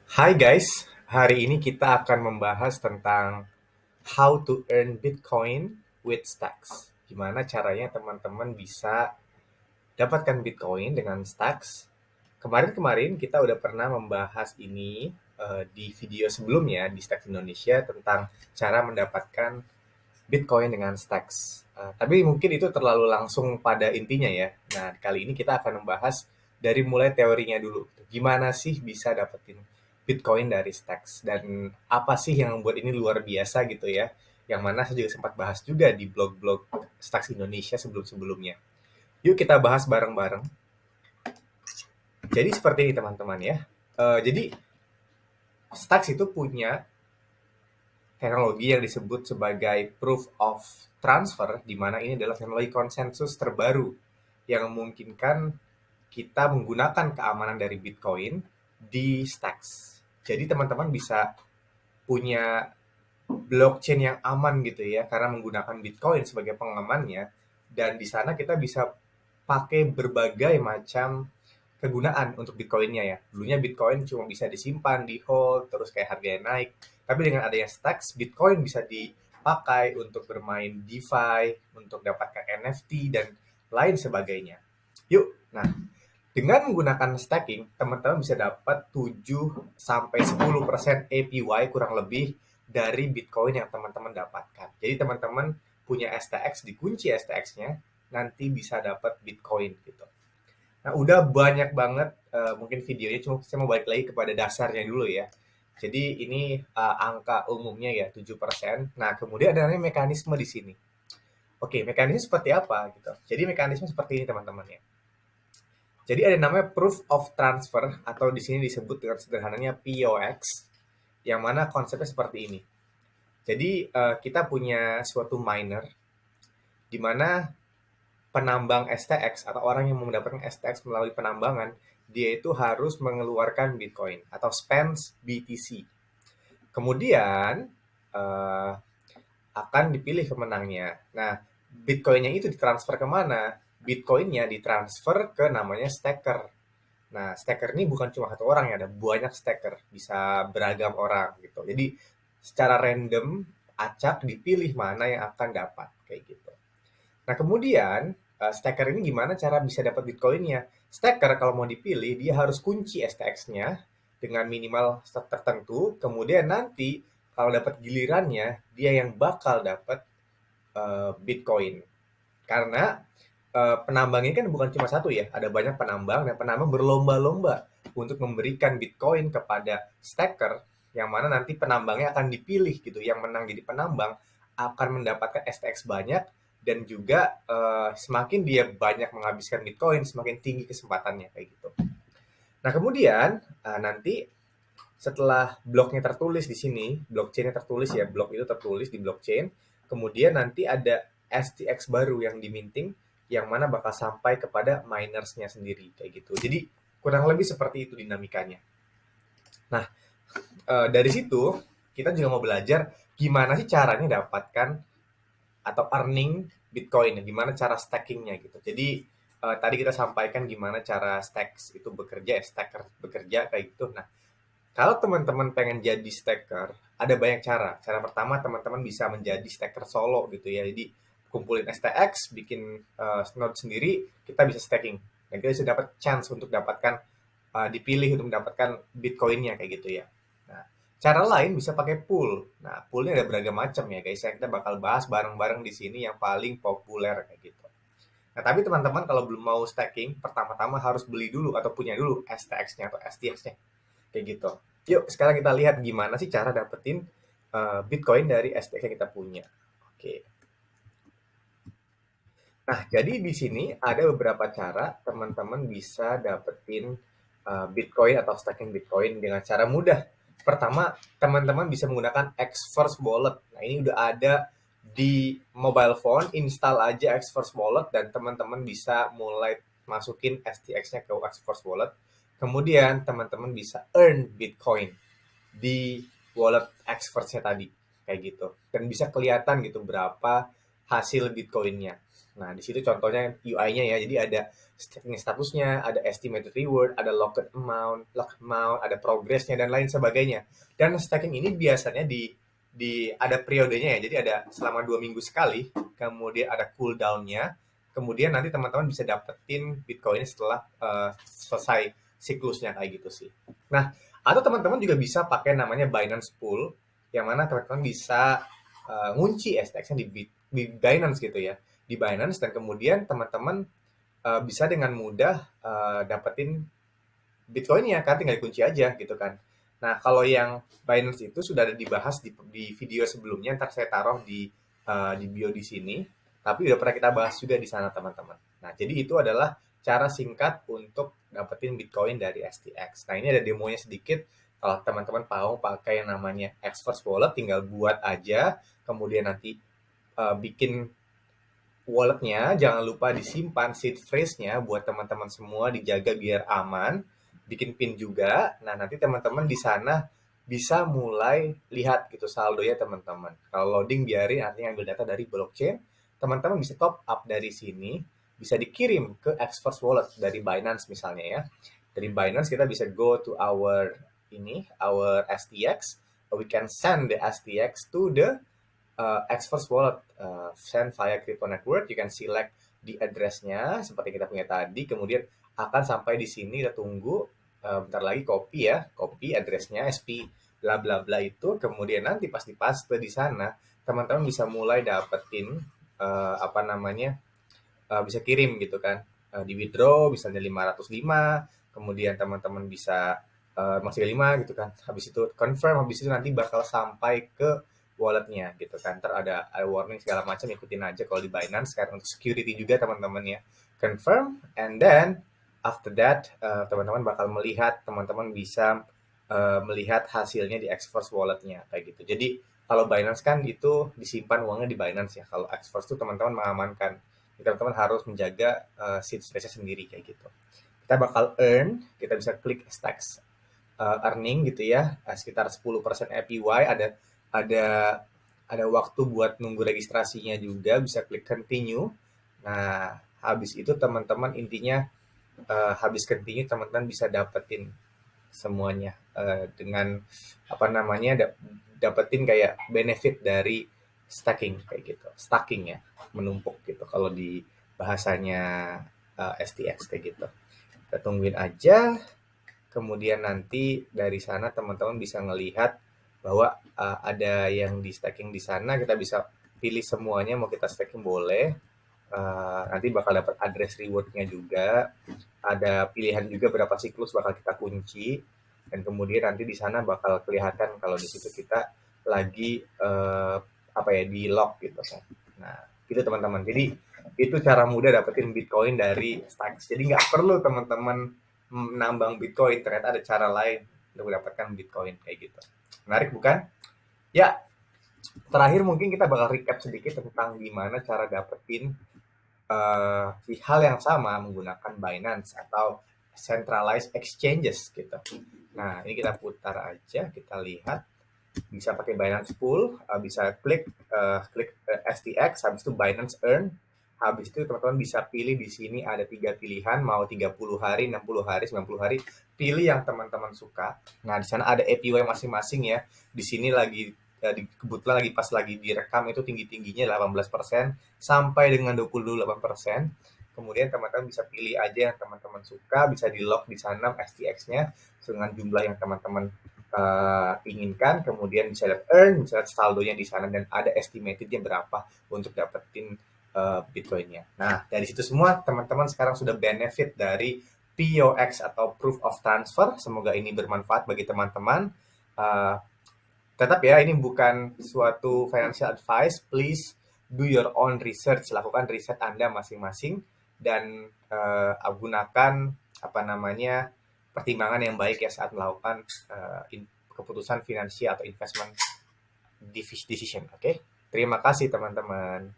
Hai guys, hari ini kita akan membahas tentang how to earn Bitcoin with Stacks. Gimana caranya teman-teman bisa dapatkan Bitcoin dengan Stacks. Kemarin-kemarin kita udah pernah membahas ini di video sebelumnya di Stacks Indonesia tentang cara mendapatkan Bitcoin dengan Stacks. Tapi mungkin itu terlalu langsung pada intinya ya. Nah, kali ini kita akan membahas dari mulai teorinya dulu. Gimana sih bisa dapetin Bitcoin dari Stacks dan apa sih yang membuat ini luar biasa gitu ya. Yang mana saya juga sempat bahas juga di blog-blog Stacks Indonesia sebelum-sebelumnya. Yuk kita bahas bareng-bareng. Jadi seperti ini teman-teman ya. Jadi Stacks itu punya teknologi yang disebut sebagai proof of transfer, di mana ini adalah teknologi konsensus terbaru yang memungkinkan kita menggunakan keamanan dari Bitcoin di Stacks. Jadi teman-teman bisa punya blockchain yang aman gitu ya, karena menggunakan Bitcoin sebagai pengamannya, dan di sana kita bisa pakai berbagai macam kegunaan untuk Bitcoinnya ya. Dulunya Bitcoin cuma bisa disimpan, di hold, terus kayak harganya naik. Tapi dengan adanya Stacks, Bitcoin bisa dipakai untuk bermain DeFi, untuk dapatkan NFT, dan lain sebagainya. Yuk, nah dengan menggunakan stacking, teman-teman bisa dapat 7 sampai 10% APY kurang lebih dari Bitcoin yang teman-teman dapatkan. Jadi teman-teman punya STX, dikunci STX-nya, nanti bisa dapat Bitcoin gitu. Nah, udah banyak banget mungkin videonya, cuma saya mau balik lagi kepada dasarnya dulu ya. Jadi ini angka umumnya ya 7%. Nah, kemudian ada namanya mekanisme di sini. Oke, mekanisme seperti apa gitu. Jadi mekanisme seperti ini teman-teman ya. Jadi ada namanya proof of transfer atau di sini disebut dengan sederhananya POX, yang mana konsepnya seperti ini. Jadi kita punya suatu miner di mana penambang STX atau orang yang mendapatkan STX melalui penambangan, dia itu harus mengeluarkan Bitcoin atau spends BTC. Kemudian eh, akan dipilih pemenangnya. Nah, Bitcoinnya itu ditransfer kemana? Bitcoinnya ditransfer ke namanya staker. Nah, staker ini bukan cuma satu orang ya, ada banyak staker, bisa beragam orang gitu. Jadi secara random acak dipilih mana yang akan dapat kayak gitu. Nah, kemudian staker ini gimana cara bisa dapat Bitcoinnya? Staker kalau mau dipilih dia harus kunci STX-nya dengan minimal tertentu, kemudian nanti kalau dapat gilirannya dia yang bakal dapat Bitcoin. Karena penambangnya kan bukan cuma satu ya, ada banyak penambang dan penambang berlomba-lomba untuk memberikan Bitcoin kepada staker yang mana nanti penambangnya akan dipilih gitu. Yang menang jadi penambang akan mendapatkan STX banyak dan juga semakin dia banyak menghabiskan Bitcoin, semakin tinggi kesempatannya kayak gitu. Nah, kemudian nanti setelah bloknya tertulis di sini, blockchainnya tertulis ya, blok itu tertulis di blockchain, kemudian nanti ada STX baru yang diminting, yang mana bakal sampai kepada minersnya sendiri, kayak gitu. Jadi kurang lebih seperti itu dinamikanya. Nah, dari situ kita juga mau belajar gimana sih caranya dapatkan atau earning Bitcoin, gimana cara stackingnya gitu. Jadi tadi kita sampaikan gimana cara stacks itu bekerja, stacker bekerja kayak gitu. Nah, kalau teman-teman pengen jadi staker, ada banyak cara. Cara pertama teman-teman bisa menjadi staker solo gitu ya. Jadi kumpulin STX, bikin node sendiri, kita bisa staking. Dan kita bisa dapat chance untuk dapatkan dipilih untuk mendapatkan Bitcoinnya kayak gitu ya. Nah, cara lain bisa pakai pool. Nah, poolnya ada beragam macam ya guys. Ya. Kita bakal bahas bareng-bareng di sini yang paling populer kayak gitu. Nah, tapi teman-teman kalau belum mau staking, pertama-tama harus beli dulu atau punya dulu STX-nya atau STX-nya. Kayak gitu. Yuk, sekarang kita lihat gimana sih cara dapetin Bitcoin dari STX yang kita punya. Oke. Nah, jadi di sini ada beberapa cara teman-teman bisa dapetin Bitcoin atau staking Bitcoin dengan cara mudah. Pertama, teman-teman bisa menggunakan Xforce Wallet. Nah, ini udah ada di mobile phone, install aja Xforce Wallet dan teman-teman bisa mulai masukin STX-nya ke Xforce Wallet. Kemudian teman-teman bisa earn Bitcoin di wallet Xforce-nya tadi kayak gitu. Dan bisa kelihatan gitu berapa hasil Bitcoin-nya. Nah, di situ contohnya UI-nya ya. Jadi ada staking statusnya, ada estimated reward, ada lock amount, ada progress-nya dan lain sebagainya. Dan staking ini biasanya di ada periodenya ya. Jadi ada selama 2 minggu sekali, kemudian ada cooldown-nya. Kemudian nanti teman-teman bisa dapetin Bitcoin setelah selesai siklusnya kayak gitu sih. Nah, atau teman-teman juga bisa pakai namanya Binance Pool, yang mana teman-teman bisa ngunci STX-nya di Binance gitu ya, di Binance, dan kemudian teman-teman bisa dengan mudah dapetin Bitcoin-nya kan, tinggal dikunci aja gitu kan. Nah, kalau yang Binance itu sudah ada dibahas di video sebelumnya, ntar saya taruh di bio di sini, tapi udah pernah kita bahas juga di sana teman-teman. Nah, jadi itu adalah cara singkat untuk dapetin Bitcoin dari STX. Nah, ini ada demonya sedikit. Kalau teman-teman mau pakai yang namanya Xverse Wallet, tinggal buat aja, kemudian nanti bikin walletnya, jangan lupa disimpan seed phrase-nya buat teman-teman semua, dijaga biar aman, bikin pin juga. Nah, nanti teman-teman di sana bisa mulai lihat gitu saldonya teman-teman. Kalau loading biarin, artinya ambil data dari blockchain, teman-teman bisa top up dari sini, bisa dikirim ke Xverse Wallet dari Binance misalnya ya. Dari Binance kita bisa go to our STX, we can send the STX to the Xverse Wallet, send via Crypto Network. You can select di address-nya seperti kita punya tadi, kemudian akan sampai di sini, kita tunggu bentar lagi copy address-nya, SP bla bla bla itu, kemudian nanti pas dipaste di sana, teman-teman bisa mulai dapetin apa namanya, bisa kirim gitu kan, di withdraw misalnya 505, kemudian teman-teman bisa masih 5 gitu kan, habis itu confirm, habis itu nanti bakal sampai ke walletnya gitu kan, ntar ada warning segala macam, ikutin aja kalau di Binance karena untuk security juga teman-teman ya. Confirm, and then after that teman-teman bakal melihat, teman-teman bisa melihat hasilnya di Xverse walletnya kayak gitu. Jadi kalau Binance kan itu disimpan uangnya di Binance ya, kalau Xverse itu teman-teman mengamankan, teman-teman harus menjaga seed phrase-nya sendiri kayak gitu. Kita bakal earn, kita bisa klik stacks earning gitu ya, sekitar 10% APY, ada ada waktu buat nunggu registrasinya juga, bisa klik continue. Nah, habis itu teman-teman intinya habis continue teman-teman bisa dapetin semuanya dengan apa namanya, dapetin kayak benefit dari stacking kayak gitu. Stacking ya, menumpuk gitu kalau di bahasanya STX kayak gitu. Kita tungguin aja. Kemudian nanti dari sana teman-teman bisa ngelihat bahwa ada yang di stacking di sana, kita bisa pilih semuanya, mau kita stacking boleh. Nanti bakal dapat address rewardnya juga, ada pilihan juga berapa siklus bakal kita kunci, dan kemudian nanti di sana bakal kelihatan kalau di situ kita lagi apa ya, di lock gitu kan. Nah, gitu teman-teman. Jadi itu cara mudah dapetin Bitcoin dari Stacks. Jadi nggak perlu teman-teman menambang Bitcoin, ternyata ada cara lain untuk mendapatkan Bitcoin kayak gitu. Menarik bukan? Ya, terakhir mungkin kita bakal recap sedikit tentang gimana cara dapetin hal yang sama menggunakan Binance atau centralized exchanges gitu. Nah, ini kita putar aja, kita lihat. Bisa pakai Binance Pool, bisa klik STX, habis itu Binance Earn. Habis itu teman-teman bisa pilih di sini ada 3 pilihan, mau 30 hari, 60 hari, 90 hari. Pilih yang teman-teman suka. Nah, di sana ada APY masing-masing ya. Di sini lagi kebetulan lagi pas lagi direkam itu tinggi-tingginya 18% sampai dengan 28%. Kemudian teman-teman bisa pilih aja yang teman-teman suka, bisa di lock di sana STX-nya dengan jumlah yang teman-teman inginkan, kemudian bisa lihat earn, bisa lihat saldonya di sana, dan ada estimatednya berapa untuk dapetin Bitcoinnya. Nah, dari situ semua teman-teman sekarang sudah benefit dari POX atau Proof of Transfer. Semoga ini bermanfaat bagi teman-teman. Uh, Tetap ya, ini bukan suatu financial advice. Please do your own research, lakukan riset Anda masing-masing, dan gunakan apa namanya, pertimbangan yang baik ya saat melakukan keputusan finansial atau investment decision. Oke, terima kasih teman-teman.